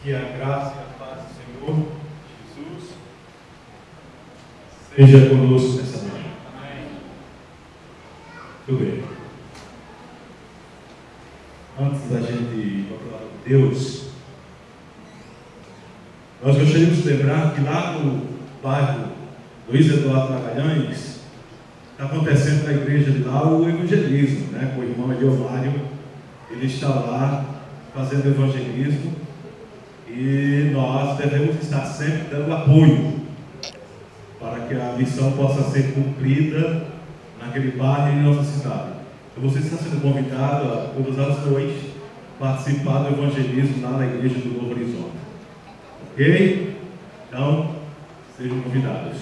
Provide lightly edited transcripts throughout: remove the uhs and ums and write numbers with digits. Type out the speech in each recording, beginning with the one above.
Que a graça e a paz do Senhor Jesus seja conosco nessa manhã. Amém. Muito bem. Antes da gente ir para a palavra de Deus, nós gostaríamos de lembrar que lá no bairro Luiz Eduardo Magalhães está acontecendo na igreja de lá o evangelismo, né? Com o irmão Eliomário, ele está lá fazendo evangelismo. E nós devemos estar sempre dando apoio para que a missão possa ser cumprida naquele bairro e em nossa cidade. Então você está sendo convidado a todas as noites participar do evangelismo lá na igreja do Novo Horizonte. Ok? Então, sejam convidados.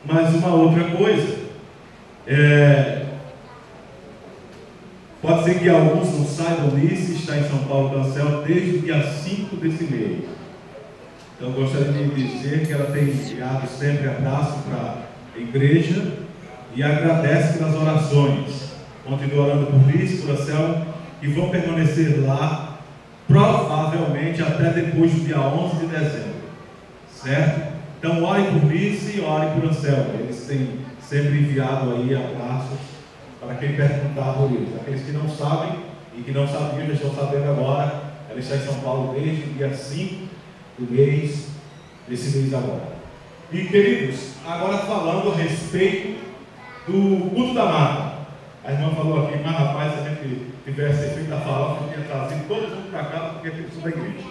Mas uma outra coisa, pode ser que alguns não saibam disso, está em São Paulo, Cancel, desde o dia 5 desse mês. Então, eu gostaria de dizer que ela tem enviado sempre abraço para a igreja e agradece pelas orações. Continua orando por isso, por Cancel, e vão permanecer lá, provavelmente até depois do dia 11 de dezembro. Certo? Então, orem por isso e orem por Cancel. Eles têm sempre enviado aí abraços para quem perguntar por isso. Aqueles que não sabem e que não sabiam, já estão sabendo agora. Ela está em São Paulo desde o dia 5 do mês, desse mês agora. E queridos, agora falando a respeito do culto da mata. A irmã falou aqui, mas rapaz, se a gente tivesse feito a farofa, eu tinha trazido todo mundo para cá, porque aqui precisa da igreja.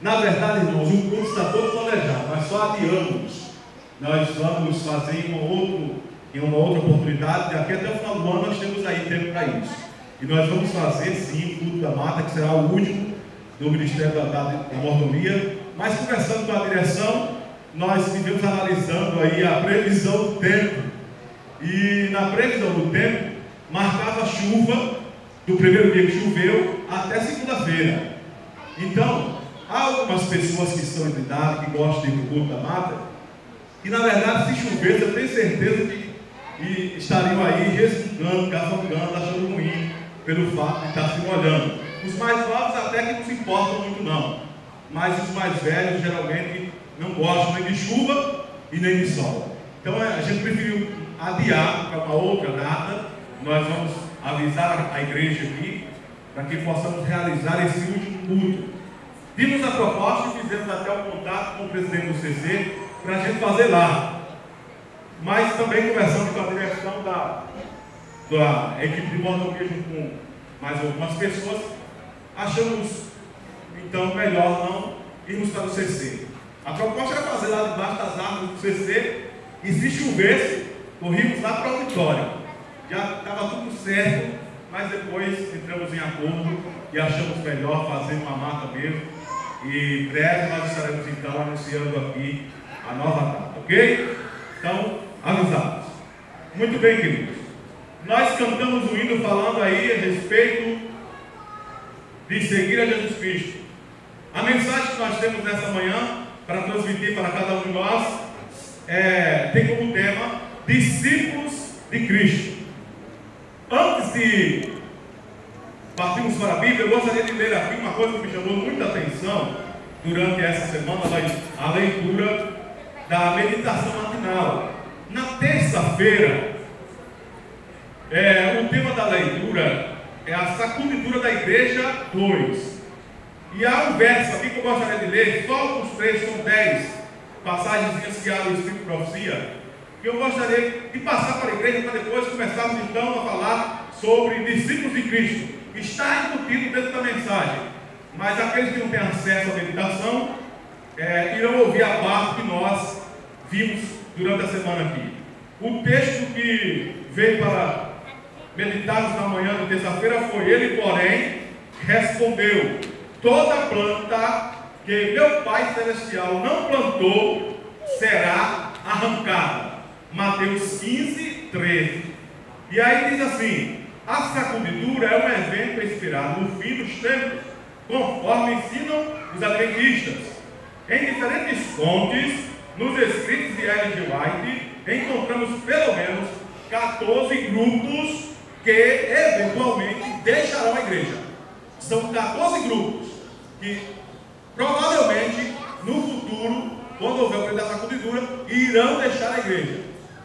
Na verdade, irmãos, o culto está todo planejado, nós só adiamos. Nós vamos fazer em uma outra oportunidade, daqui até o final do ano nós temos aí tempo para isso. E nós vamos fazer sim o culto da mata, que será o último do Ministério da Mordomia. Mas conversando com a direção, nós estivemos analisando aí a previsão do tempo. E na previsão do tempo, marcava chuva do primeiro dia que choveu até segunda-feira. Então, há algumas pessoas que estão em idade, que gostam de ir para o culto da mata, e na verdade, se chovesse, eu tenho certeza que estariam aí resmungando, cafungando, achando ruim pelo fato de estar se molhando. Os mais novos até que não se importam muito não, mas os mais velhos geralmente não gostam nem de chuva e nem de sol. Então a gente preferiu adiar para uma outra data. Nós vamos avisar a igreja aqui para que possamos realizar esse último culto. Dimos a proposta e fizemos até o contato com o presidente do CC para a gente fazer lá. Mas também conversando com a direção da equipe de mordomia junto com mais algumas pessoas, achamos então melhor não irmos para o CC. A proposta era fazer lá debaixo das árvores do CC, e se chovesse, corríamos lá para o auditório. Já estava tudo certo, mas depois entramos em acordo e achamos melhor fazer uma mata mesmo. E breve nós estaremos então anunciando aqui a nova data, ok? Então, avisados. Muito bem, queridos. Nós cantamos um hino falando aí a respeito de seguir a Jesus Cristo. A mensagem que nós temos nessa manhã para transmitir para cada um de nós tem como tema discípulos de Cristo. Antes de partirmos para a Bíblia, eu gostaria de ler aqui uma coisa que me chamou muita atenção durante essa semana, a leitura da meditação matinal. Na terça-feira, o tema da leitura é a sacudidura da igreja 2. E há um verso aqui que eu gostaria de ler, só os 3, são 10 passagens que há no Espírito de Profecia, que eu gostaria de passar para a igreja para depois começarmos então a falar sobre discípulos de Cristo. Está embutido dentro da mensagem, mas aqueles que não têm acesso à meditação irão ouvir a parte que nós vimos durante a semana aqui. O texto que veio para meditarmos na manhã de terça-feira foi: ele, porém, respondeu: toda planta que meu Pai Celestial não plantou será arrancada. Mateus 15, 13. E aí diz assim: a sacudidura é um evento inspirado no fim dos tempos, conforme ensinam os adventistas. Em diferentes fontes, nos escritos de Ellen G. White, encontramos pelo menos 14 grupos que eventualmente deixarão a igreja. São 14 grupos que provavelmente, no futuro, quando houver o período da sacudidura, irão deixar a igreja.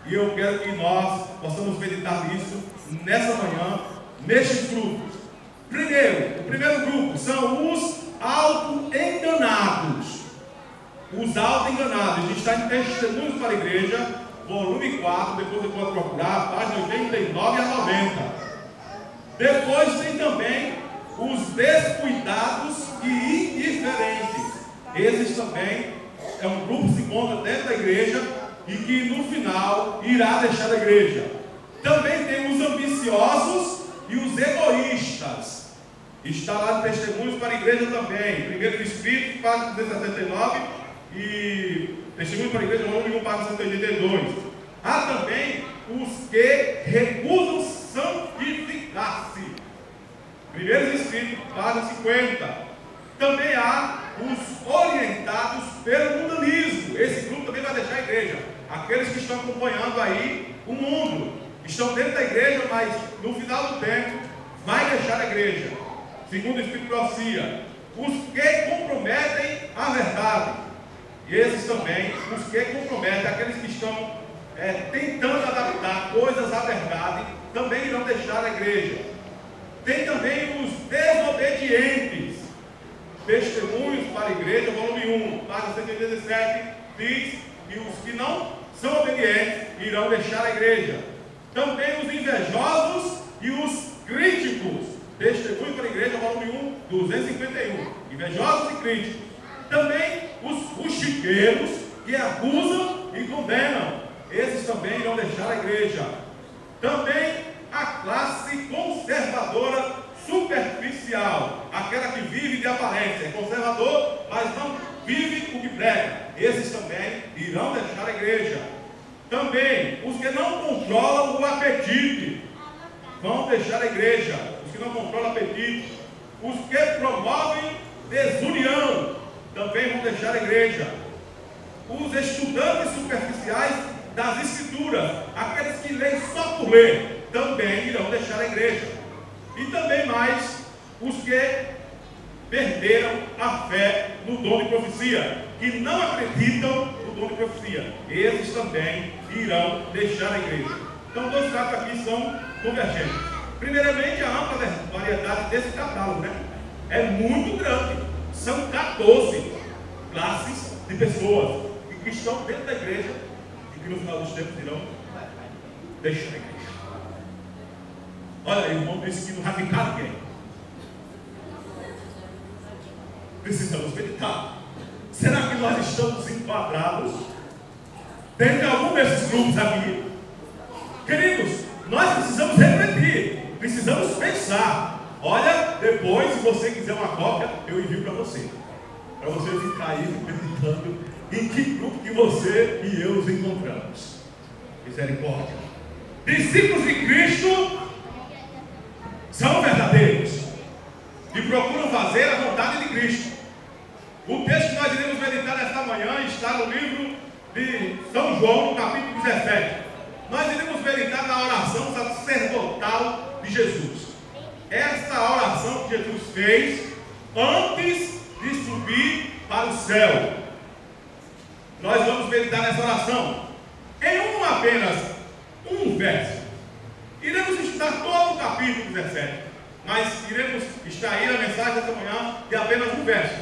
E eu quero que nós possamos meditar nisso nessa manhã, nestes grupos. O primeiro grupo são os auto-enganados. Os auto-enganados. A gente está em Testemunhos para a Igreja, volume 4, depois você pode procurar, página 89 a 90. Depois tem também os descuidados e indiferentes. Esses também é um grupo que se encontra dentro da igreja e que no final irá deixar a igreja. Também tem os ambiciosos e os egoístas. Está lá no Testemunhos para a Igreja também. Primeiro Espírito, página 269 e Testemunhos para a Igreja, volume 1, página 182. Há também os que recusam santificar-se. Primeiro Espírito, página 50. Também há os orientados pelo mundanismo. Esse grupo também vai deixar a igreja. Aqueles que estão acompanhando aí o mundo, estão dentro da igreja, mas no final do tempo vai deixar a igreja. Segundo o Espírito de Profecia, os que comprometem a verdade. E esses também, os que comprometem, aqueles que estão tentando adaptar coisas à verdade, também irão deixar a igreja. Tem também os desobedientes. Testemunhos para a Igreja, volume 1, página 187, diz que os que não são obedientes irão deixar a igreja. Também os invejosos e os críticos. Testemunhos para a Igreja, volume 1, 251. Invejosos e críticos. Também os fuxiqueiros que acusam e condenam. Esses também irão deixar a igreja. Também a classe conservadora superficial, aquela que vive de aparência, é conservador, mas não vive o que prega. Esses também irão deixar a igreja. Também os que não controlam o apetite vão deixar a igreja. Os que não controlam o apetite, os que promovem desunião também vão deixar a igreja. Os estudantes superficiais das escrituras, aqueles que leem só por ler, também irão deixar a igreja. E também mais os que perderam a fé no dom de profecia, que não acreditam no dom de profecia. Esses também irão deixar a igreja. Então, dois fatos aqui são convergentes. Primeiramente, a ampla variedade desse catálogo, né? É muito grande. São 14 classes de pessoas que estão dentro da igreja e que no final dos tempos irão deixar a igreja. Olha aí, o irmão disse que não vai ficar ninguém. Precisamos meditar. Será que nós estamos enquadrados dentro de algum desses grupos aqui? Queridos, nós precisamos refletir, precisamos pensar. Olha, depois, se você quiser uma cópia, eu envio para você ficar aí meditando em que grupo que você e eu nos encontramos. Misericórdia. Discípulos de Cristo são verdadeiros e procuram fazer a vontade de Cristo. O texto que nós iremos meditar nesta manhã está no livro de São João, no capítulo 17. Nós iremos meditar na oração sacerdotal de Jesus. Essa oração que Jesus fez antes de subir para o céu. Nós vamos meditar nessa oração em apenas um verso. Iremos estudar todo o capítulo 17, mas iremos extrair a mensagem desta manhã de apenas um verso.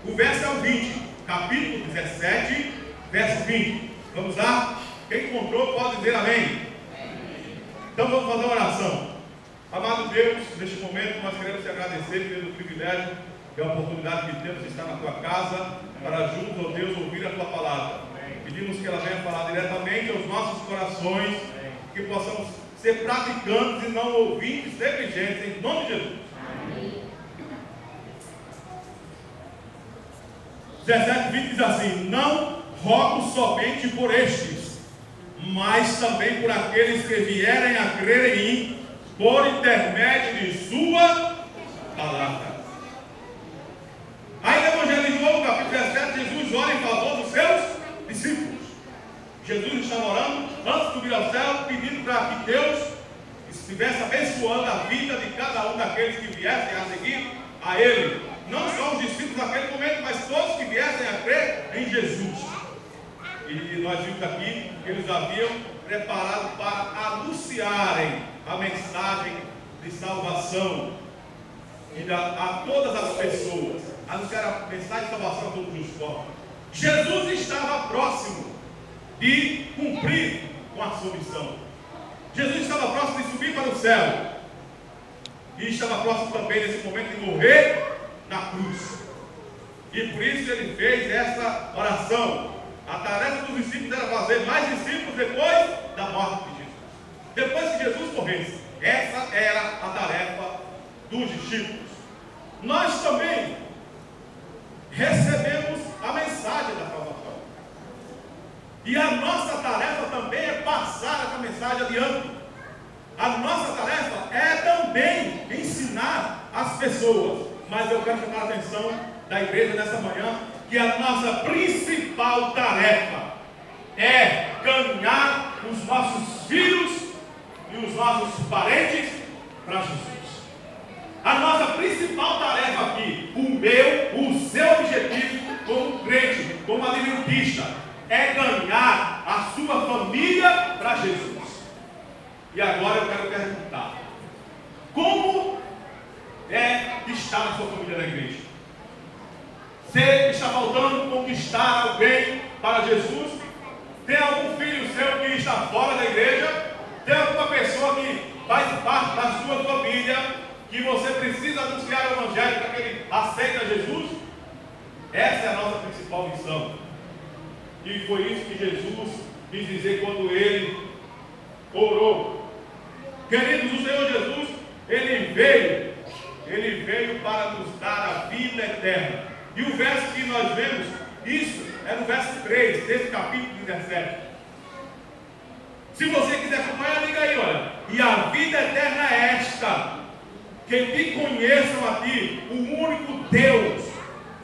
O verso é o 20, capítulo 17, verso 20. Vamos lá? Quem encontrou pode dizer amém. Então vamos fazer uma oração. Amado Deus, neste momento nós queremos te agradecer pelo privilégio e a oportunidade que temos de estar na tua casa para juntos, ó Deus, ouvir a tua palavra. Pedimos que ela venha falar diretamente aos nossos corações, que possamos ser praticantes e não ouvintes negligentes, em nome de Jesus. Amém. 17:20 diz assim: não rogo somente por estes, mas também por aqueles que vierem a crer em mim, por intermédio de sua palavra. Ainda no Evangelho de João, no capítulo 17, Jesus ora em favor dos seus discípulos. Jesus estava orando antes de subir ao céu, pedindo para que Deus estivesse abençoando a vida de cada um daqueles que viessem a seguir a Ele. não só os discípulos naquele momento, mas todos que viessem a crer em Jesus. E nós vimos aqui que eles haviam preparado para anunciarem a mensagem de salvação a todas as pessoas, anunciar a mensagem de salvação a todos os povos. Jesus estava próximo de cumprir com a sua missão. Jesus estava próximo de subir para o céu, e estava próximo também nesse momento de morrer na cruz. E por isso ele fez essa oração. A tarefa dos discípulos era fazer mais discípulos depois da morte de Jesus. Depois que Jesus morresse, essa era a tarefa dos discípulos. Nós também recebemos a mensagem da salvação. E a nossa tarefa também é passar essa mensagem adiante. A nossa tarefa é também ensinar as pessoas. Mas eu quero chamar a atenção da igreja nessa manhã que a nossa principal tarefa é caminhar os nossos filhos e os nossos parentes para Jesus. A nossa principal tarefa aqui, o seu objetivo como crente, como adventista, é ganhar a sua família para Jesus. E agora eu quero perguntar: como é estar a sua família na igreja? Você está faltando conquistar alguém para Jesus? Tem algum filho seu que está fora da igreja? Tem alguma pessoa que faz parte da sua família que você precisa anunciar o evangelho para que ele aceite Jesus? Essa é a nossa principal missão. E foi isso que Jesus quis dizer quando ele orou. Queridos, o Senhor Jesus, ele veio para nos dar a vida eterna. E o verso que nós vemos, isso é no verso 3 desse capítulo 17. Se você quiser acompanhar, liga aí, olha. E a vida eterna é esta: que te conheçam a ti, o único Deus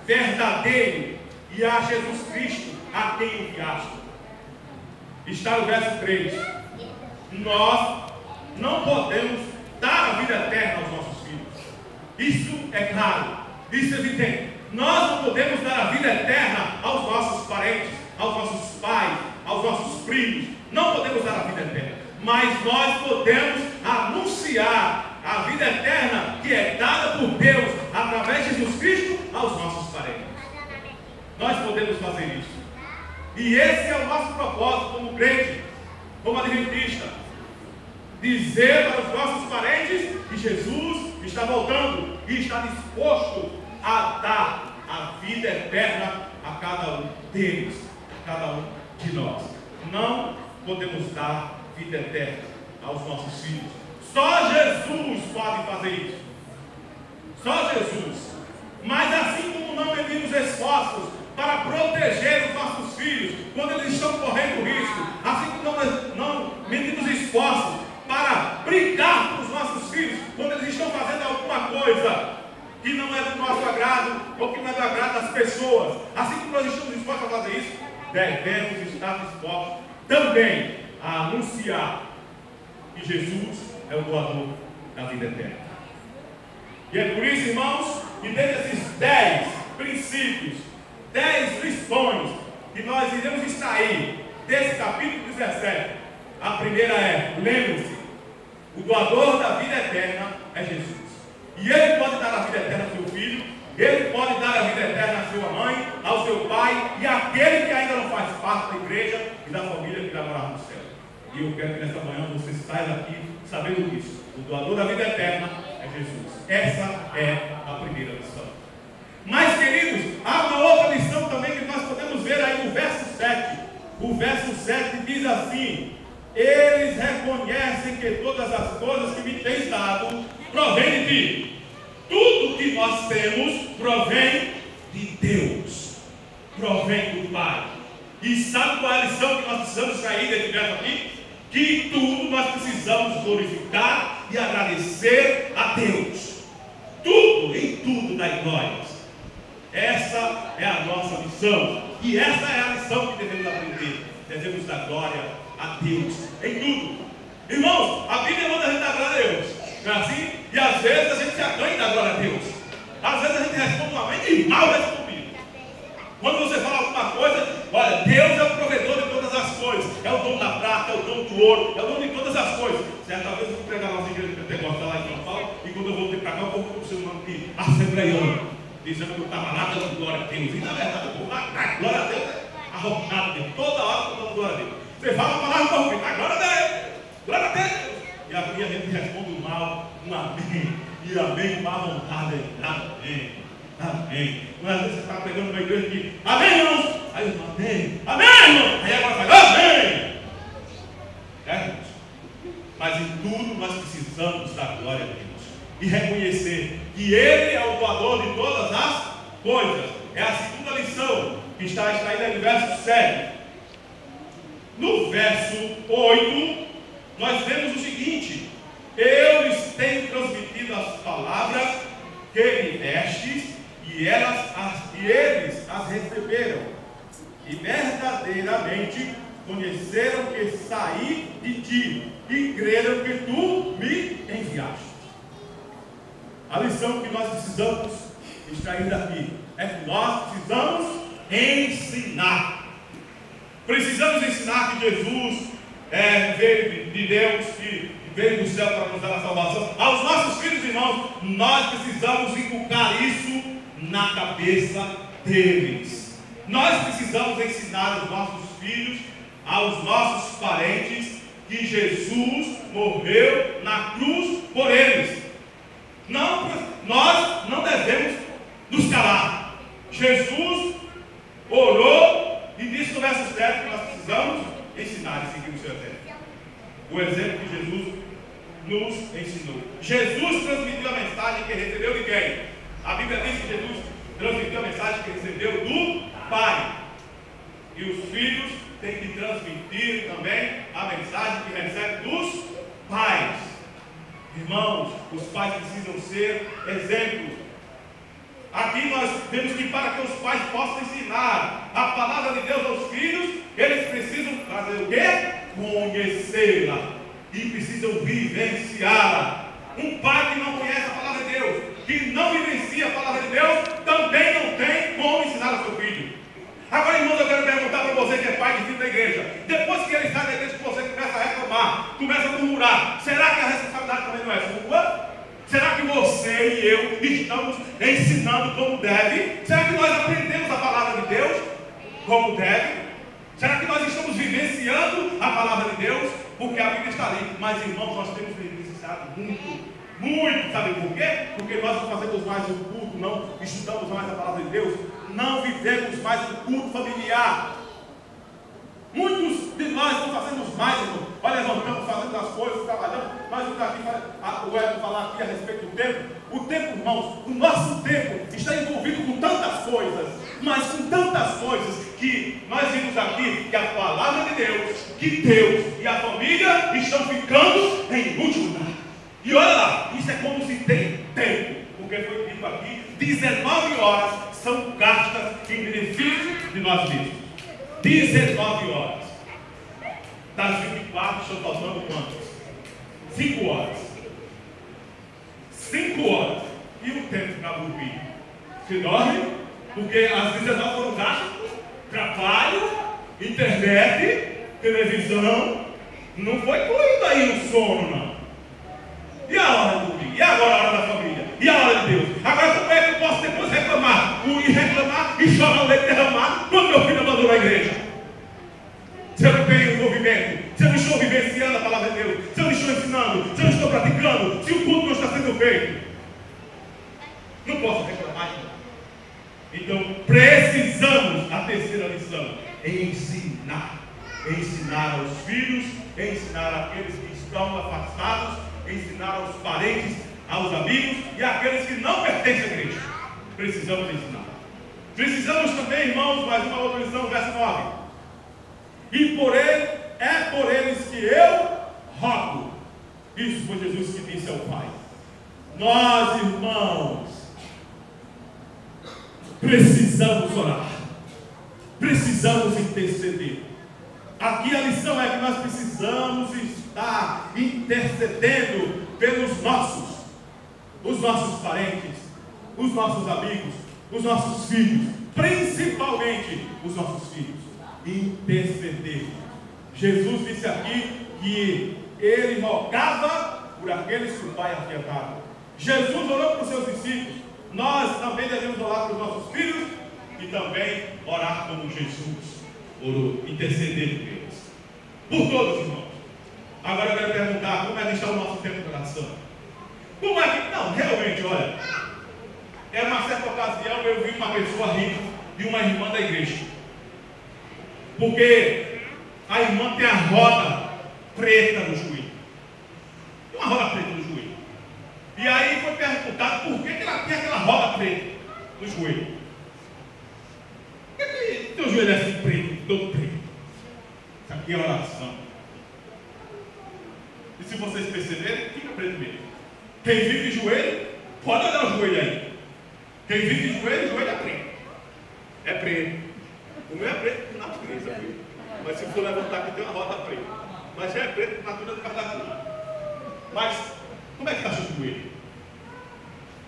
verdadeiro, e a Jesus Cristo, a quem enviaste. Está no verso 3. Nós não podemos dar a vida eterna aos nossos filhos. Isso é claro, isso é evidente. Nós não podemos dar a vida eterna aos nossos parentes, aos nossos pais, aos nossos primos. Não podemos dar a vida eterna. Mas nós podemos anunciar a vida eterna que é dada por Deus através de Jesus Cristo aos nossos parentes. Nós podemos fazer isso. E esse é o nosso propósito como crente, como adventista: dizer para os nossos parentes que Jesus está voltando e está disposto a dar a vida eterna a cada um deles, a cada um de nós. Não podemos dar vida eterna aos nossos filhos. Só Jesus pode fazer isso. Só Jesus. Mas assim como não medimos esforços para proteger os nossos filhos quando eles estão correndo risco, assim como não medimos esforços para brigar com os nossos filhos quando eles estão fazendo alguma coisa que não é do nosso agrado ou que não é do agrado das pessoas, assim como nós estamos dispostos a fazer isso, devemos estar dispostos também a anunciar que Jesus é o doador da vida eterna. E é por isso, irmãos, que dentre esses 10 princípios, 10 lições que nós iremos extrair desse capítulo 17, a primeira é: lembre-se, o doador da vida eterna é Jesus. E ele pode dar a vida eterna ao seu filho, ele pode dar a vida eterna à sua mãe, ao seu pai e àquele que ainda não faz parte da igreja e da família que vai morar no céu. E eu quero que nessa manhã você saia daqui sabendo disso. O doador da vida eterna é Jesus. Essa é a primeira lição. Mas, queridos, há uma outra lição também que nós podemos ver aí no verso 7. O verso 7 diz assim: eles reconhecem que todas as coisas que me tens dado provém de ti. Tudo que nós temos provém de Deus, provém do Pai. E sabe qual é a lição que nós precisamos sair desse verso aqui? Que tudo nós precisamos glorificar e agradecer a Deus. Tudo, em tudo dai glórias. Essa é a nossa missão. E essa é a lição que devemos aprender. Devemos dar glória a Deus em tudo. Irmãos, a Bíblia manda a gente dar glória a Deus. Não é assim? E às vezes a gente se acanha da glória a Deus. Às vezes a gente responde que mal resolvido. Quando você fala alguma coisa, olha, Deus é o provedor de todas as coisas, é o dono da prata, é o dono do ouro, é o dono de todas as coisas. Certa vez eu fui pregar na nossa igreja pentecostal lá em São Paulo, e quando eu voltei para cá, o povo começou a chamar de assembleiano, dizendo que eu estava lá dando glória a Deus. E na verdade, o povo lá, glória a Deus, arrojado de toda hora, dando glória a Deus. Você fala a palavra para o glória a Deus, glória a Deus. E aqui a gente responde o mal, um amém, e amém com má vontade, amém. Amém. Mas às vezes você está pregando uma igreja que amém, irmãos. Aí eu falo, amém, amém, irmão. Aí agora faz, amém. É, irmãos. Mas em tudo nós precisamos da glória de Deus e reconhecer que Ele é o doador de todas as coisas. É a segunda lição que está extraída no verso 7. No verso 8, nós vemos o seguinte: eu lhes tenho transmitido as palavras que me destes, e eles as receberam, e verdadeiramente conheceram que saí de ti, e creram que tu me enviaste. A lição que nós precisamos extrair daqui é que nós precisamos ensinar. Precisamos ensinar que Jesus veio de Deus, que veio do céu para nos dar a salvação. Aos nossos filhos e irmãos, nós precisamos inculcar isso na cabeça deles. Nós precisamos ensinar aos nossos filhos, aos nossos parentes, que Jesus morreu na cruz por eles. Nós não devemos nos calar. Jesus orou e disse no verso 7 que nós precisamos ensinar e seguir o seu exemplo. O exemplo que Jesus nos ensinou. Jesus transmitiu a mensagem que recebeu de quem? A Bíblia diz que Jesus transmitiu a mensagem que recebeu do Pai. E os filhos têm que transmitir também a mensagem que recebe dos pais. Irmãos, os pais precisam ser exemplos. Aqui nós vemos que para que os pais possam ensinar a palavra de Deus aos filhos, eles precisam fazer o quê? Conhecê-la. E precisam vivenciá-la. Um pai que não conhece a palavra de Deus, que não vivencia a palavra de Deus, também não tem como ensinar ao seu filho. Agora, irmãos, eu quero perguntar para você que é pai de filho da igreja. Depois que ele sai da igreja, que você começa a reclamar, começa a murmurar, será que a responsabilidade também não é sua? Será que você e eu estamos ensinando como deve? Será que nós aprendemos a palavra de Deus como deve? Será que nós estamos vivenciando a palavra de Deus? Porque a Bíblia está ali. Mas, irmãos, nós temos vivenciado muito. Sabe por quê? Porque nós não fazemos mais o culto, não estudamos mais a palavra de Deus, não vivemos mais o culto familiar. Muitos de nós não fazemos mais, irmão. Olha, nós estamos fazendo as coisas, trabalhando, mas o Edson falar aqui a respeito do tempo. O tempo, irmãos, o nosso tempo está envolvido com tantas coisas, mas com tantas coisas, que nós vimos aqui que a palavra de Deus, que Deus e a família estão ficando em último lugar. E olha lá, isso é como se tem tempo, porque foi dito aqui, 19 horas são gastas em benefício de nós mesmos. 19 horas. Das 24 estão faltando quantas? 5 horas. 5 horas. E o tempo para dormir? Se dorme, porque as 19 foram gastas. Trabalho, internet, televisão. Não foi incluído aí o sono, não. E a hora de dormir? E agora a hora da família? E a hora de Deus? Agora como é que eu posso depois reclamar? E reclamar e chorar o leite derramado quando meu filho abandonou a igreja? Se eu não tenho envolvimento, se eu não estou vivenciando a palavra de Deus, se eu não estou ensinando, se eu não estou praticando, se o culto não está sendo feito, não posso reclamar. Então precisamos, a terceira lição, ensinar. Ensinar aos filhos, ensinar àqueles que estão afastados, ensinar aos parentes, aos amigos e àqueles que não pertencem à igreja. Precisamos ensinar. Precisamos também, irmãos, mais uma outra lição, verso 9. E por eles que eu rogo. Isso foi Jesus que disse ao Pai. Nós, irmãos, precisamos orar. Precisamos interceder. Aqui a lição é que nós precisamos estar intercedendo pelos os nossos parentes, os nossos amigos, os nossos filhos, principalmente os nossos filhos, interceder. Jesus disse aqui que ele rogava por aqueles que o Pai havia dado. Jesus orou para os seus discípulos. Nós também devemos orar para os nossos filhos e também orar como Jesus orou, interceder por eles, por todos os irmãos. Agora eu quero perguntar, como é que está o nosso tempo de oração? Como é que, não, realmente, olha, era uma certa ocasião eu vi uma pessoa rir de uma irmã da igreja, porque a irmã tem a roda preta no joelho, tem uma roda preta no joelho, e aí foi perguntado por que ela tem aquela roda preta no joelho. Por que teu joelho é assim preto, todo preto? Isso aqui é oração. E se vocês perceberem, fica preto mesmo. Quem vive de joelho, pode olhar o joelho aí. Quem vive de joelho, o joelho é preto. É preto. O meu é preto por natureza, viu? Mas se for levantar aqui, tem uma roda preta. Mas já é preto por natureza do cada. Mas, como é que está seu joelho?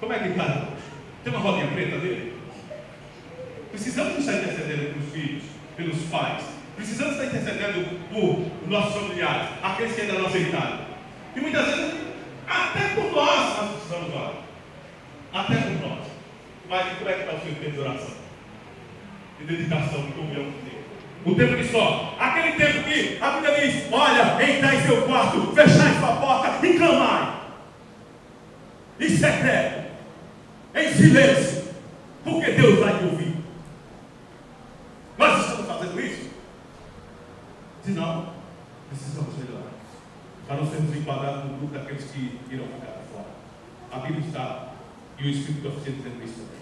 Como é que está? Tem uma rodinha preta dele? Precisamos estar intercedendo pelos filhos, pelos pais. Precisamos estar intercedendo por nossos familiares, aqueles que ainda não aceitaram. E muitas vezes, até por nós precisamos orar. Até por nós. Mas como é que está o seu tempo de oração? De dedicação, de comunhão com Deus. O tempo que só. Aquele tempo que a Bíblia diz: olha, entrar em seu quarto, fechar sua porta e clamar. Em secreto. Em silêncio. Porque Deus vai te ouvir. Nós estamos fazendo isso? Se não, precisamos melhorar. Para não sermos enquadrados no grupo daqueles que irão ficar de fora. A Bíblia está, e o Espírito está dizendo isso também.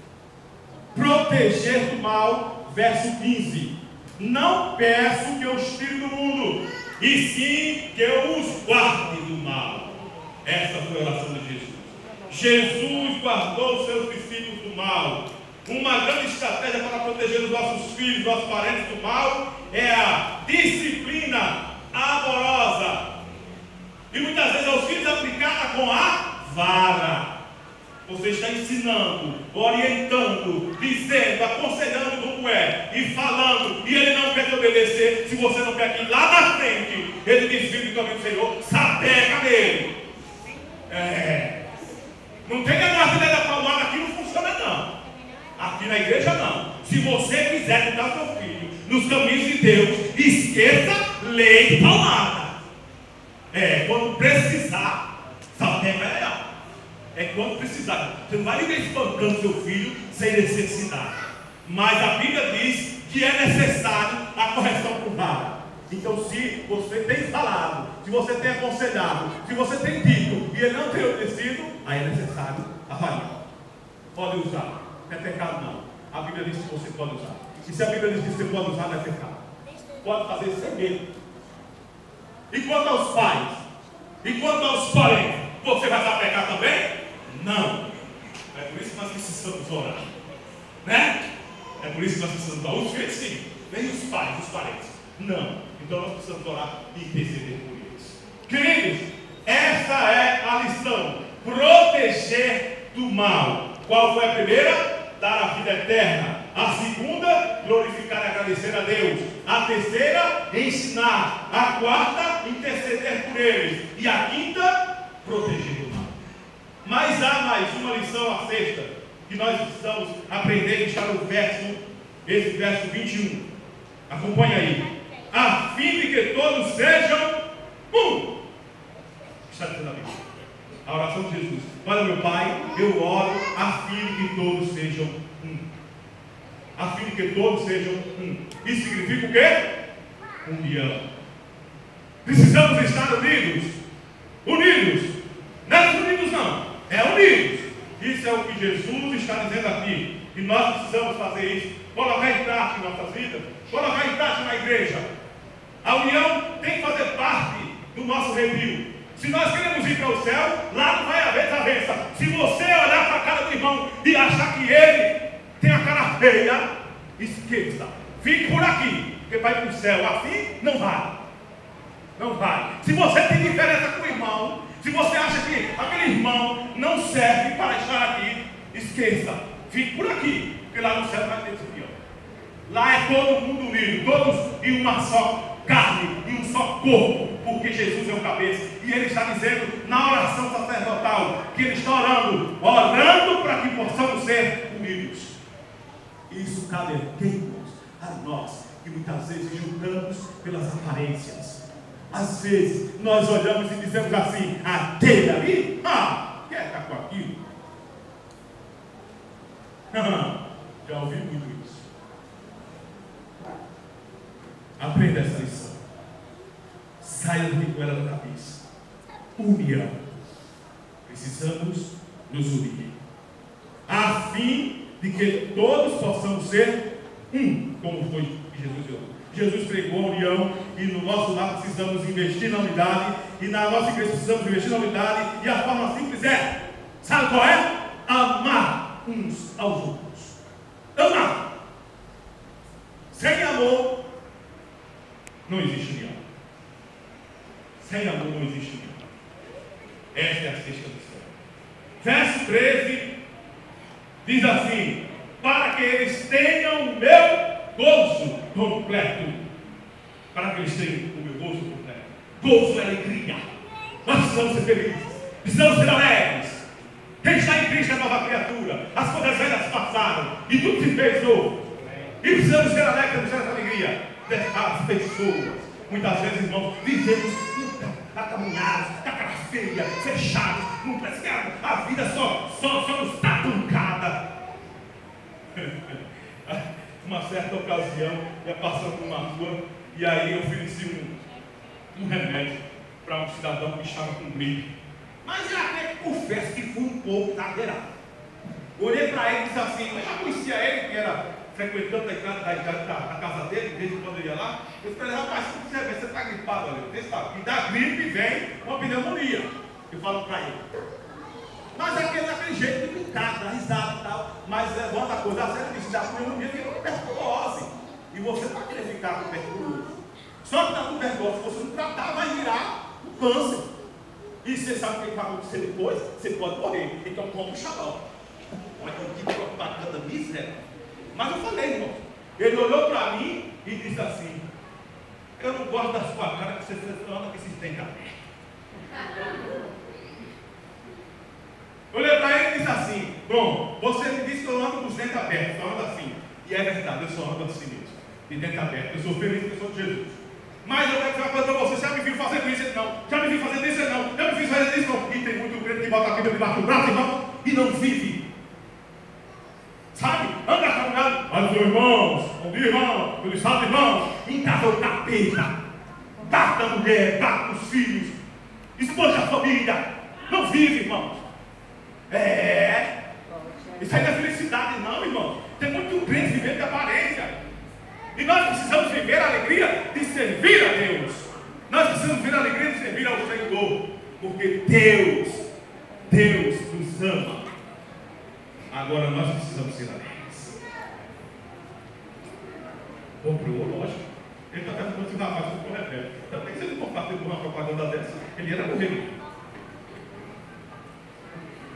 Proteger do mal, verso 15. Não peço que eu os tire do mundo, e sim que eu os guarde do mal. Essa foi a oração de Jesus. Jesus guardou os seus discípulos do mal. Uma grande estratégia para proteger os nossos filhos, nossos parentes do mal, é a disciplina amorosa. E muitas vezes aos filhos aplicada com a vara. Você está ensinando, orientando, dizendo, aconselhando como é, e falando, e ele não quer te obedecer. Se você não quer que lá na frente ele desvie do caminho do Senhor, sapeca nele. Não tem negócio de dar palmada aqui, não funciona não. Aqui na igreja não. Se você quiser educar seu filho nos caminhos de Deus, esqueça lei de palmada. Quando precisar, sapeca legal. Quando precisar. Você não vai viver espancando seu filho sem necessidade. Mas a Bíblia diz que é necessário a correção por vara. Então, se você tem falado, se você tem aconselhado, se você tem dito e ele não tem obedecido, aí é necessário avaliar. Pode usar. Não é pecado não. A Bíblia diz que você pode usar. E se a Bíblia diz que você pode usar, não é pecado. Pode fazer sem medo. E quanto aos pais? E quanto aos parentes? Você vai sapecar também? Não. É por isso que nós precisamos orar. Né? É por isso que nós precisamos orar. Os filhos sim. Nem os pais, os parentes. Não. Então nós precisamos orar e interceder por eles. Queridos, essa é a lição. Proteger do mal. Qual foi a primeira? Dar a vida eterna. A segunda, glorificar e agradecer a Deus. A terceira, ensinar. A quarta, interceder por eles. E a quinta, proteger do mal. Mas há mais uma lição, a sexta, que nós precisamos aprender, que está no esse verso 21. Acompanha aí. A fim de que todos sejam um. Está dizendo a Bíblia. A oração de Jesus. Olha, meu Pai, eu oro a fim de que todos sejam um. A fim de que todos sejam um. Isso significa o quê? União. Precisamos estar unidos. Unidos. Não é unidos não. É unidos. Isso é o que Jesus está dizendo aqui. E nós precisamos fazer isso. Colocar em prática em nossas vidas. Colocar em prática na igreja. A união tem que fazer parte do nosso review. Se nós queremos ir para o céu, lá não vai haver desavença. Se você olhar para a cara do irmão e achar que ele tem a cara feia, esqueça. Fique por aqui, porque vai para o céu. Assim não vai. Não vai. Se você tem diferença com o irmão, se você acha que aquele irmão não serve para estar aqui, esqueça. Fique por aqui, porque lá no céu vai ter desvião. Lá é todo mundo unido, todos em uma só carne, em um só corpo, porque Jesus é o cabeça. E ele está dizendo na oração sacerdotal que ele está orando para que possamos ser unidos. Isso cabe a quem, irmãos? A nós, que muitas vezes julgamos pelas aparências. Às vezes nós olhamos e dizemos assim: aquele ali, quer estar com aquilo? Já ouvi muito isso. Aprenda essa lição. Saia do que era da cabeça. União. Precisamos nos unir, a fim de que todos possamos ser um, como foi que Jesus deu. Jesus pregou a união, e no nosso lar precisamos investir na unidade, e na nossa igreja precisamos investir na unidade, e a forma simples é, sabe qual é? Amar uns aos outros. Amar. Sem amor não existe união. Sem amor não existe união. Esta é a sexta lição. Verso 13 diz assim: para que eles tenham o meu gozo completo. Para que eles tenham o meu gozo completo. Gozo é alegria. Nós precisamos ser felizes, precisamos ser alegres. Quem está em Cristo é nova criatura. As coisas velhas passaram e tudo se fez novo. E precisamos ser alegres, precisamos ter essa alegria. As pessoas, muitas vezes, irmãos, vivemos acamunhados, com a cara feia, fechados, não parece que a vida só nos está truncada. Uma certa ocasião, ia passando numa rua, e aí eu ofereci um remédio para um cidadão que estava com gripe. Mas eu até confesso que fui um pouco exagerado. Olhei para ele e disse assim, eu já conhecia ele, que era frequentando a casa dele, desde quando ele ia lá. Eu falei, rapaz, se você está gripado ali, você sabe, e da gripe vem uma pneumonia. Eu falo para ele. Mas daquele jeito de brincar, dar risada e tal. Mas levanta a coisa a sério, se dá pneumonia, fica tuberculose. E você não vai querer ficar tuberculoso. Só que na tuberculose, se você não tratar, vai virar um câncer. E você sabe o que vai acontecer depois? Você pode morrer. Então compra o xarope. Olha que propaganda miserável. Mas eu falei, irmão. Ele olhou para mim e disse assim: eu não gosto da sua cara que você anda com esses dentes abertos. Olhei para ele e disse assim: bom, você me disse que eu ando com os dentes abertos, eu ando assim. E é verdade, eu só ando assim mesmo, de dente aberto. Eu sou feliz porque eu sou de Jesus. Mas eu quero dizer uma coisa para você: já me viu fazendo isso? Não. Já me viu fazendo isso? Não. Já me viu fazendo isso? Não. E tem muito crente que bota a Bíblia debaixo do braço, irmão, e não vive. Sabe? Anda caminhando. Mas, irmãos, bom dia, irmão. Feliz sábado, irmãos. Em casa é o capeta. Bata a mulher, bata os filhos, expõe a família. Não vive, irmãos. Isso aí não é felicidade, não, irmão. Tem muito crente vivendo de aparência. E nós precisamos viver a alegria de servir a Deus. Nós precisamos viver a alegria de servir ao Senhor. Porque Deus nos ama. Agora nós precisamos ser alegres. Comprou, lógico. Ele está até falando assim, rapaz, eu estou rebelde. Também se ele não for fazer uma propaganda dessa, ele era morrer.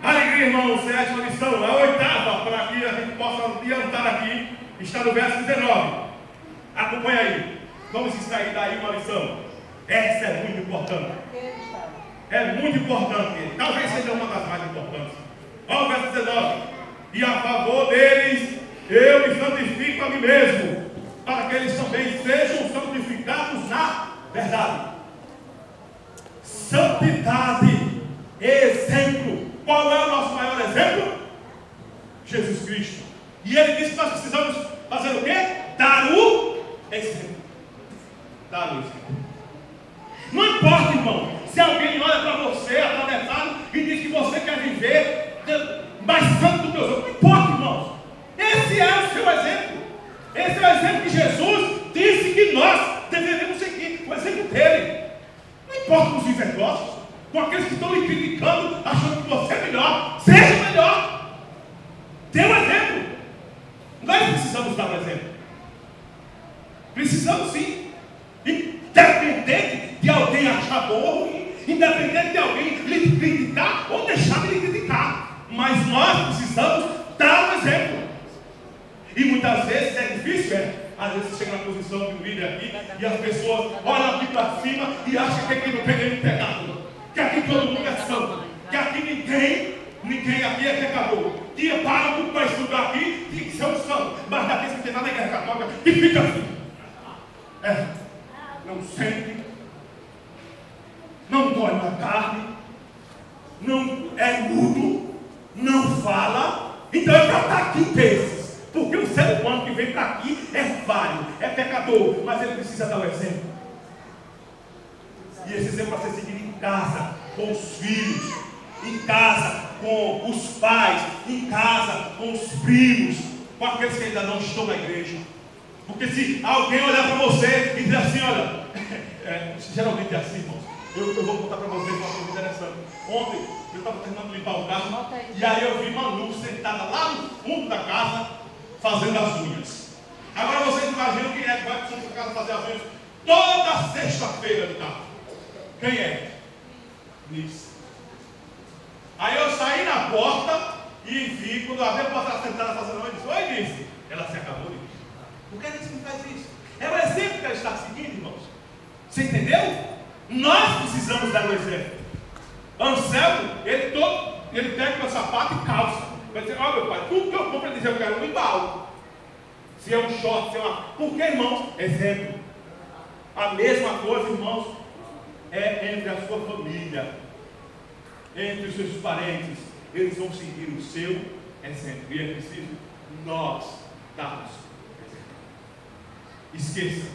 Alegria, irmão, sétima lição, a oitava, para que a gente possa adiantar aqui, está no verso 19. Acompanha aí. Vamos extrair daí uma lição. Essa é muito importante. É muito importante. Talvez seja uma das mais importantes. Olha o verso 19. E a favor deles, eu me santifico a mim mesmo, para que eles também sejam santificados na verdade. Santidade, exemplo. Qual é o nosso maior exemplo? Jesus Cristo. E ele disse que nós precisamos fazer o quê? Dar o exemplo. Dar o exemplo. Não importa, irmão, se alguém olha para você atravessado e diz que você quer viver mais santo do que os outros. Não importa, irmãos. Esse é o seu exemplo. Esse é o exemplo que Jesus disse que nós deveríamos seguir. O exemplo dele. Não importa com os invejosos, com aqueles que estão lhe criticando, achando que você é melhor. Seja melhor. Dê um exemplo. Nós precisamos dar um exemplo. Precisamos sim. Independente de alguém achar bom ou ruim, independente de alguém lhe criticar ou deixar de lhe criticar. Mas nós precisamos dar um exemplo. Às vezes você chega na posição de um líder aqui e as pessoas olham aqui para cima e acham que aqui não tem nenhum pecado, que aqui todo mundo é santo, que aqui ninguém aqui é pecador, que para tudo para estudar aqui tem que ser um santo, mas daqueles que tem nada na igreja católica e fica assim. Não sente, não dói na carne, não é mudo, não fala, então é para estar aqui desses. Porque o ser humano que vem para aqui é falho, é pecador, mas ele precisa dar o exemplo. E esse exemplo vai ser seguido em casa, com os filhos, em casa, com os pais, em casa, com os primos, com aqueles que ainda não estão na igreja. Porque se alguém olhar para você e dizer assim, olha, geralmente é assim, irmãos. Eu vou contar para vocês uma coisa interessante. Ontem eu estava terminando de limpar o carro, e aí eu vi Manu sentada lá no fundo da casa, fazendo as unhas. Agora vocês imaginam quem é que vai para sua casa fazer as unhas toda sexta-feira de tarde? Quem é? Nisso. Aí eu saí na porta e vi, quando a minha porta estava sentada fazendo unhas, disse, oi, Nisso. Ela se acabou de vir. Por que Nisso me faz isso? É o exemplo que ela está seguindo, irmãos. Você entendeu? Nós precisamos dar o exemplo. Anselmo, ele pega meu sapato e calça. Vai dizer, ó meu pai, tudo que eu compro, ele diz, eu quero um igual. Se é um short, se é uma... Porque, irmãos, exemplo. A mesma coisa, irmãos, é entre a sua família, entre os seus parentes. Eles vão seguir o seu exemplo. E é preciso nós darmos exemplo. Esqueça,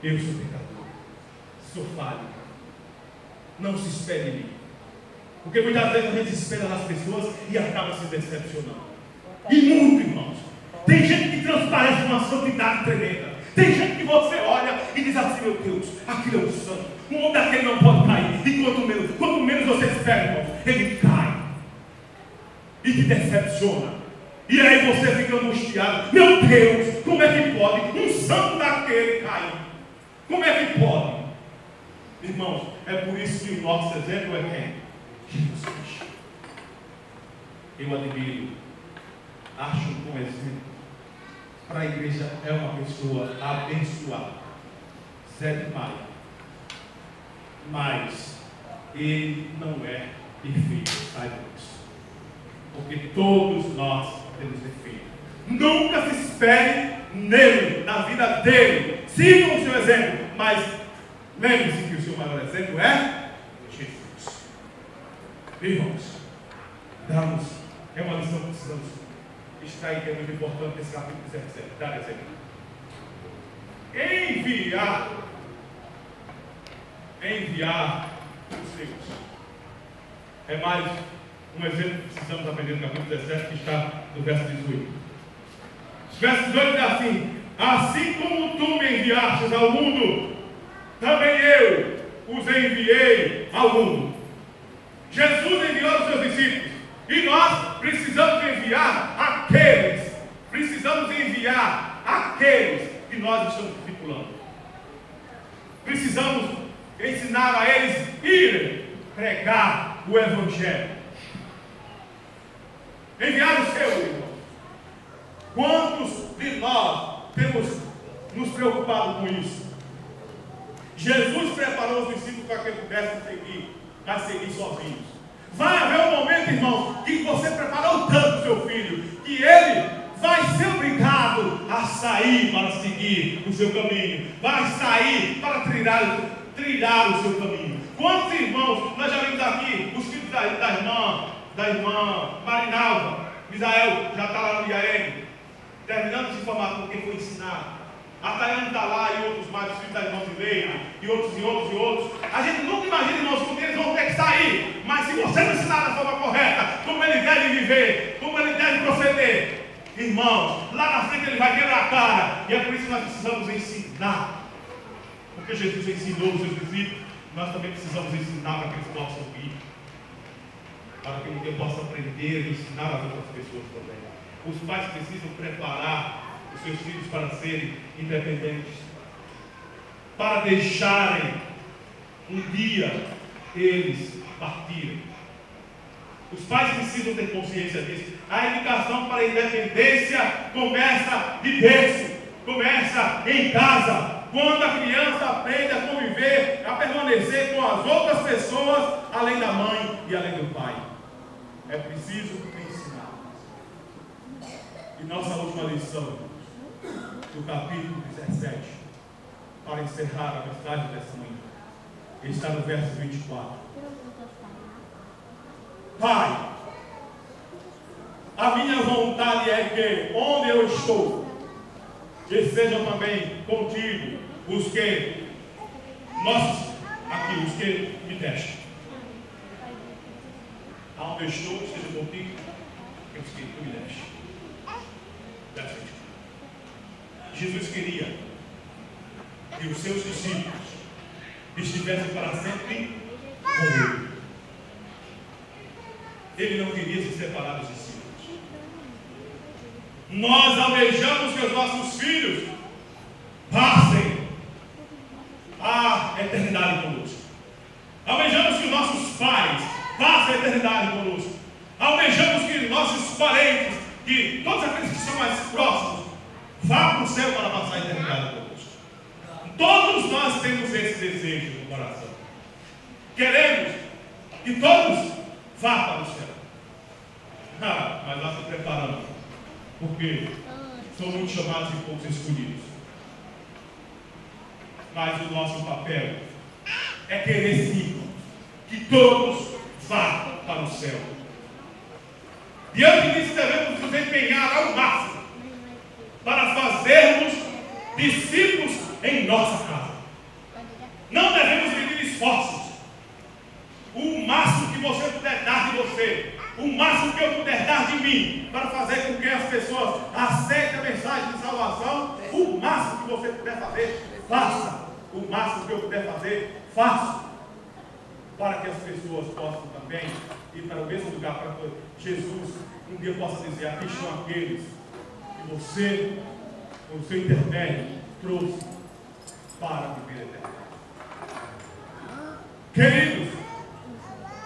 eu sou pecador, sou falho. Não se espere em mim. Porque muitas vezes a gente se espera nas pessoas e acaba se decepcionando. E muito, irmãos. Tem gente que transparece uma santidade tremenda. Tem gente que você olha e diz assim, meu Deus, aquele é um santo. Um homem daquele não pode cair. E quanto menos você espera, irmãos, ele cai. E te decepciona. E aí você fica angustiado. Meu Deus, como é que pode um santo daquele cair? Como é que pode? Irmãos, é por isso que o nosso exemplo é quem? Jesus Cristo. Eu admiro, acho um bom exemplo. Para a igreja é uma pessoa abençoada, Zé de Maia. Mas ele não é perfeito, saiba disso. Porque todos nós temos defeito. Nunca se espere nele, na vida dele. Sigam o seu exemplo, mas lembre-se que o seu maior exemplo é Jesus. Irmãos, é uma lição que precisamos extrair, que é muito importante nesse capítulo 17. Dar exemplo. Enviar os seus. É mais um exemplo que precisamos aprender no capítulo 17, que está no verso 18. Verso 18 diz assim: assim como tu me enviastes ao mundo, também eu os enviei ao mundo. Jesus enviou os seus discípulos. E nós precisamos enviar aqueles que nós estamos discipulando. Precisamos ensinar a eles irem pregar o Evangelho. Enviar o seu, irmão. Quantos de nós temos nos preocupado com isso? Jesus preparou os discípulos para que eles pudessem seguir sozinhos. Vai haver um momento, irmãos, que você preparou tanto o seu filho, que ele vai ser obrigado a sair para seguir o seu caminho, vai sair para trilhar o seu caminho. Quantos irmãos, nós já vimos aqui, os filhos da irmã Marinalva, Misael, já está lá no IAM, terminando de se formar com quem foi ensinado. A Tayane está lá e outros mais, os filhos da irmã Zileina, e outros. A gente nunca imagina, irmãos, como eles vão ter que sair. Mas se você não ensinar da forma correta, como ele deve viver, como ele deve proceder, irmãos, lá na frente ele vai quebrar a cara. E é por isso que nós precisamos ensinar. Porque Jesus ensinou os seus discípulos, nós também precisamos ensinar para que eles possam ouvir. Para que ninguém possa aprender e ensinar as outras pessoas também. Os pais precisam preparar os seus filhos para serem independentes, para deixarem um dia eles partirem. Os pais precisam ter consciência disso. A educação para a independência começa de berço. começa em casa. Quando a criança aprende a conviver, a permanecer com as outras pessoas, além da mãe e além do pai. É preciso ensinar. E nossa última lição, do capítulo 17, para encerrar a mensagem dessa manhã, está no verso 24. Pai, a minha vontade é que onde eu estou, estejam também contigo os que os que me deste. Aonde eu estou, esteja contigo os que tu me deste. Jesus queria que os seus discípulos estivessem para sempre com ele. Ele não queria se separar dos discípulos. Nós almejamos que os nossos filhos passem a eternidade conosco. Almejamos que os nossos pais passem a eternidade conosco. Almejamos que nossos parentes, que todos aqueles que são mais próximos, vá para o céu para passar a eternidade conosco. Todos nós temos esse desejo no coração. Queremos que todos vá para o céu. Mas nós nos preparamos, porque são muitos chamados e poucos escolhidos. Mas o nosso papel é querer sim que todos vá para o céu. Diante disso, devemos nos empenhar ao máximo para fazermos discípulos em nossa casa. Não devemos medir esforços. O máximo que você puder dar de você, o máximo que eu puder dar de mim, para fazer com que as pessoas aceitem a mensagem de salvação, o máximo que você puder fazer, faça. O máximo que eu puder fazer, faça. Para que as pessoas possam também ir para o mesmo lugar, para que Jesus um dia possa dizer: aqui estão aqueles que você, com o seu intermédio, trouxe para viver eterno. Queridos,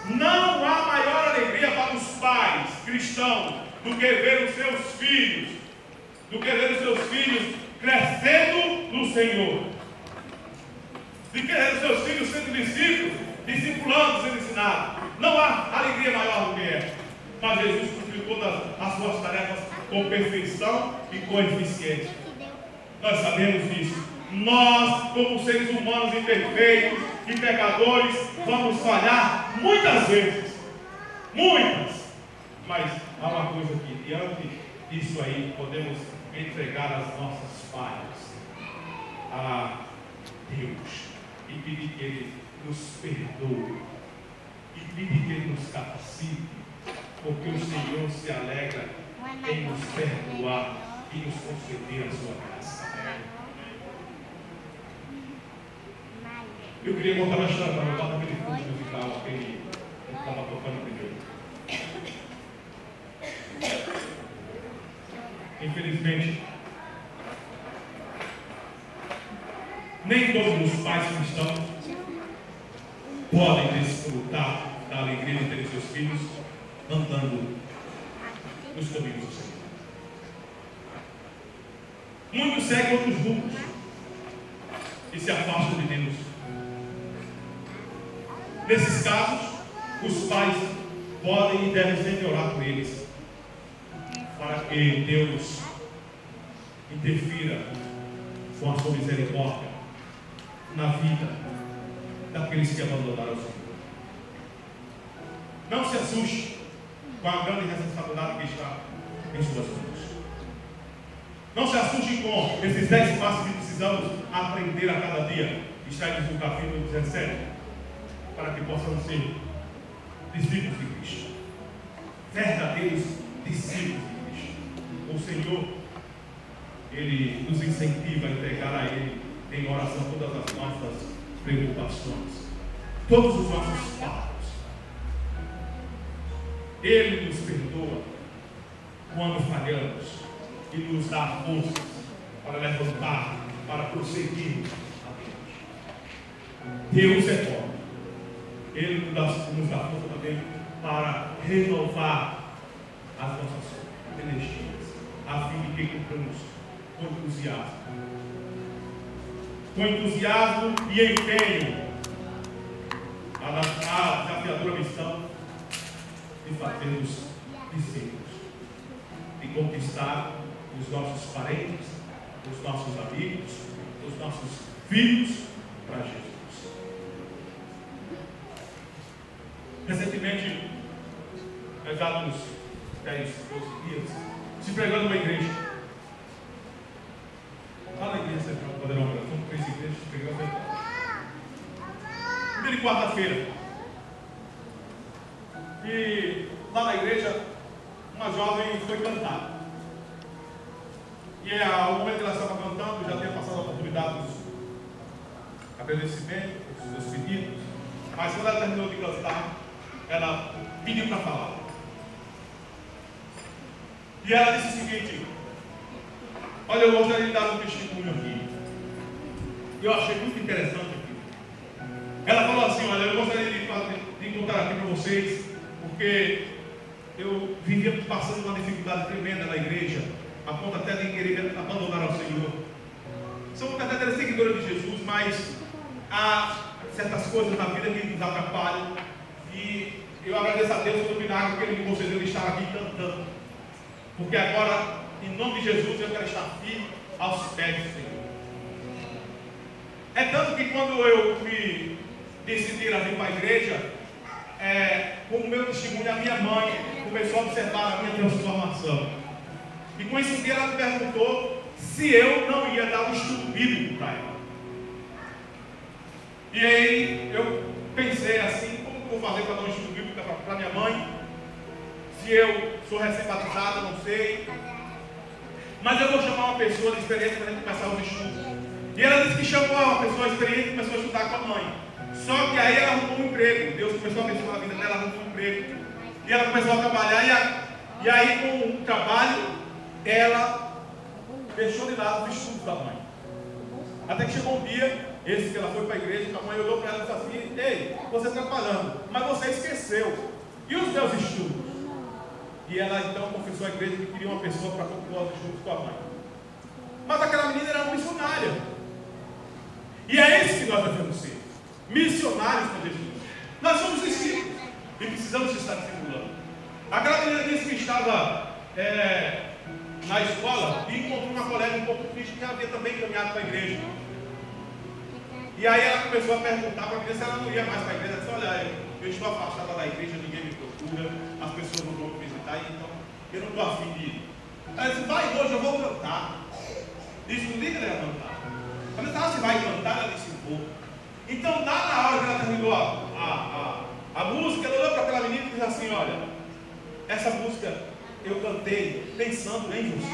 não há maior alegria para os pais cristãos do que ver os seus filhos, crescendo no Senhor, de que ver os seus filhos sendo discípulos, discipulando, sendo ensinados. Não há alegria maior do que essa. Mas Jesus cumpriu todas as suas tarefas com perfeição e com eficiência. Nós sabemos disso. Nós, como seres humanos imperfeitos e pecadores, vamos falhar muitas vezes. Muitas. Mas há uma coisa que, diante disso aí, podemos entregar as nossas falhas a Deus e pedir que Ele nos perdoe e pedir que Ele nos capacite, porque o Senhor se alegra em nos perdoar e nos conceder a sua graça. Eu queria contar uma história para botar aquele fundo musical, aquele que estava tocando primeiro. Infelizmente, nem todos os pais cristãos podem desfrutar da alegria de ter seus filhos andando nos caminhos do Senhor. Muitos seguem outros rumos e se afastam de Deus. Nesses casos, os pais podem e devem sempre orar por eles, para que Deus interfira com a sua misericórdia na vida daqueles que abandonaram o Senhor. Não se assuste com a grande responsabilidade que está em suas mãos. Não se assuste com esses 10 passos que precisamos aprender a cada dia. Está no capítulo 17, para que possamos ser discípulos de Cristo, verdadeiros discípulos de Cristo. O Senhor, Ele nos incentiva a entregar a Ele em oração todas as nossas preocupações, todos os nossos fardos. Ele nos perdoa quando falhamos e nos dá forças para levantar, para prosseguir a Deus. Deus é bom. Ele nos dá força também para renovar as nossas energias, a fim de que cumpramos com entusiasmo. Com entusiasmo e empenho a desafiadora missão de fazermos discípulos, de conquistar os nossos parentes, os nossos amigos, os nossos filhos para Jesus. Recentemente, nós há uns 10, 12 dias, se pregando numa igreja. Lá na igreja central, Poderão Brasil, são 3 igrejas se pregando central. Primeira e quarta-feira. E lá na igreja, uma jovem foi cantar. E ao momento que ela estava cantando, já tinha passado a oportunidade dos agradecimentos, dos pedidos. Mas quando ela terminou de cantar, ela pediu para falar. E ela disse o seguinte: olha, eu gostaria de dar um testemunho aqui. Eu achei muito interessante aqui. Ela falou assim: olha, eu gostaria de contar aqui para vocês, porque eu vivia passando uma dificuldade tremenda na igreja, a ponto até de querer abandonar ao Senhor. Somos verdadeiros seguidores de Jesus, mas há certas coisas na vida que nos atrapalham. E eu agradeço a Deus pelo milagre que Ele me concedeu de estar aqui cantando. Porque agora, em nome de Jesus, eu quero estar firme aos pés do Senhor. É tanto que quando eu me decidi a vir para a igreja, como meu testemunho, a minha mãe começou a observar a minha transformação. E com isso um dia ela me perguntou se eu não ia dar um estudo bíblico para ela. E aí eu pensei assim: como eu vou fazer para dar um estudo bíblico para minha mãe? Se eu sou recém-batizado, não sei. Mas eu vou chamar uma pessoa de experiência para a gente começar os estudos. E ela disse que chamou uma pessoa experiente e começou a estudar com a mãe. Só que aí ela arrumou um emprego. Deus começou a abençoar a vida dela, arrumou um emprego. E ela começou a trabalhar. E aí com o trabalho, ela deixou de lado os estudos da mãe. Até que chegou um dia, esse que ela foi para a igreja, que a mãe olhou para ela e disse assim: ei, você está trabalhando, mas você esqueceu. E os meus estudos? E ela então confessou à igreja que queria uma pessoa para concluir os estudos com a mãe. Mas aquela menina era uma missionária. E é isso que nós devemos ser: missionários para Jesus. Nós somos discípulos e precisamos estar discipulando. Aquela menina disse que estava na escola e encontrou uma colega um pouco triste que havia também caminhado para a igreja. E aí ela começou a perguntar para a menina se ela não ia mais para a igreja. Ela disse: olha, eu estou afastada da igreja, ninguém me procura, as pessoas não vão me visitar, então eu não estou afim de ir. Ela disse: vai hoje, eu vou cantar. Disse: não diga que ela ia cantar. Ela disse: você vai cantar? Ela disse: vou. Então, lá na hora que ela terminou a música, ela olhou para aquela menina e disse assim: olha, essa música eu cantei pensando em você.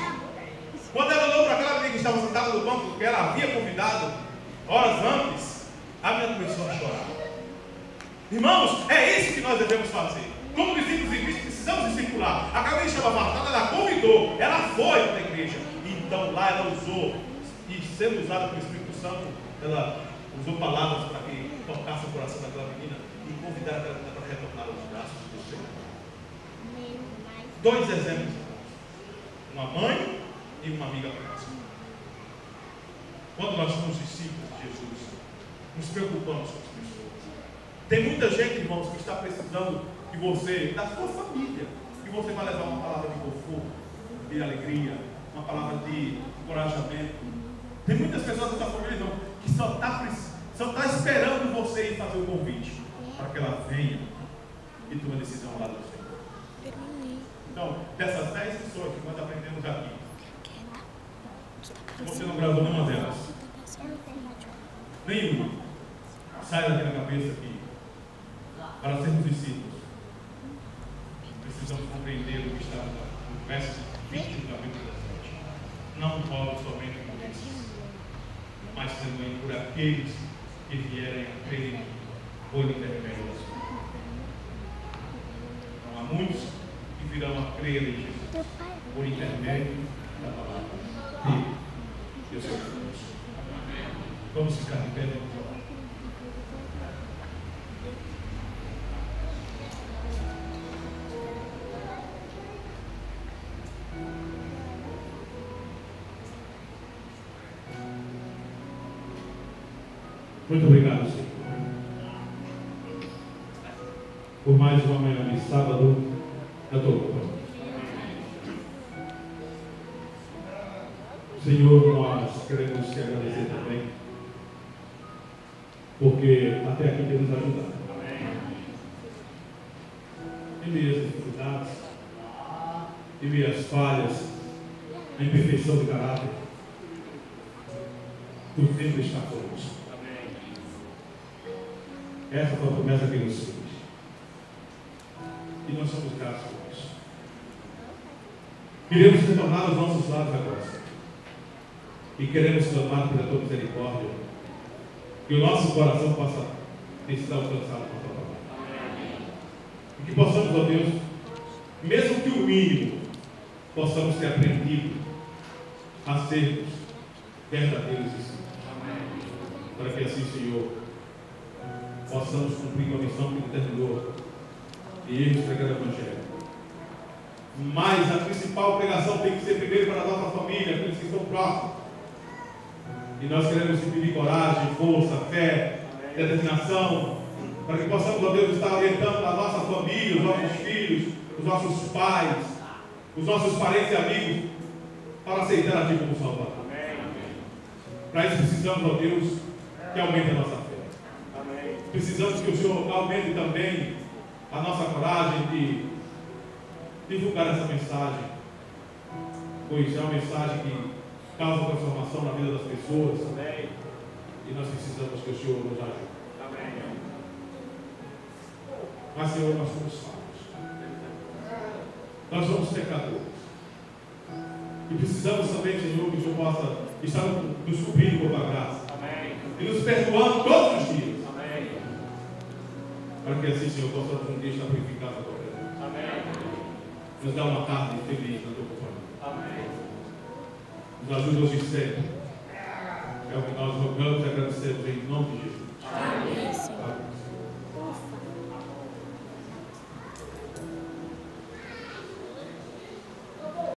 Quando ela olhou para aquela menina que estava sentada no banco, que ela havia convidado horas antes, a menina começou a chorar. Irmãos, é isso que nós devemos fazer. Como discípulos de Cristo, precisamos discipular. Aquela menina estava afastada, ela convidou, ela foi para a igreja. Então lá ela usou, e sendo usada pelo Espírito Santo, ela usou palavras para que tocasse o coração daquela menina e convidar aquela menina para retornar aos braços do Senhor. 2 exemplos: uma mãe e uma amiga próxima. Quando nós somos discípulos de Jesus, nos preocupamos com as pessoas. Tem muita gente, irmãos, que está precisando de você, da sua família, que você vai levar uma palavra de conforto, de alegria, uma palavra de encorajamento. Tem muitas pessoas da sua família, irmão, que só está esperando você ir fazer o convite para que ela venha e tome a decisão lá do Senhor. Então, dessas 10 pessoas que nós aprendemos aqui, se você não gravou nenhuma delas, nenhuma, sai daqui na cabeça que para sermos discípulos precisamos compreender o que está no verso 20 do capítulo 17. Não rogo somente por esses, mas também por aqueles que vierem a crer em mim por intermédio da sua palavra. Então, há muitos que virão a crer em Jesus por intermédio da palavra dele. Deus abençoe. Vamos ficar de pé, vamos orar. Muito obrigado, Senhor, por mais uma manhã de sábado da tua glória. Senhor, nós queremos te agradecer também, porque até aqui tem nos ajudado. Em meio às dificuldades, em meio às falhas, a imperfeição de caráter, tu sempre está conosco. Essa foi a promessa que nos fez. E nós somos gratos por isso. Queremos retornar aos nossos lados agora, Senhor. E queremos clamar pela tua misericórdia, que o nosso coração possa ter sido alcançado com a tua palavra. E que possamos, ó Deus, mesmo que o mínimo, possamos ter aprendido a sermos verdadeiros e simples. Para que assim, Senhor, possamos cumprir com a missão que determinou e irmos pregar o Evangelho. Mas a principal pregação tem que ser primeiro para a nossa família, aqueles que estão próximos. E nós queremos te pedir coragem, força, fé, determinação, para que possamos, ó Deus, estar orientando a nossa família, os nossos filhos, os nossos pais, os nossos parentes e amigos, para aceitar a Ti como Salvador. Para isso precisamos, ó Deus, que aumente a nossa fé. Precisamos que o Senhor aumente também a nossa coragem de divulgar essa mensagem, pois é uma mensagem que causa transformação na vida das pessoas. E nós precisamos que o Senhor nos ajude. Mas, Senhor, nós somos falhos. Nós somos pecadores. E precisamos também, Senhor, que o Senhor possa estar nos cobrindo com a tua graça. E nos perdoando todos os dias. Para que assim, Senhor, possamos um dia estar purificados a tua presença. Nos dá uma tarde feliz na tua companhia. Nos ajuda hoje sempre. É o que nós rogamos e agradecemos em nome de Jesus.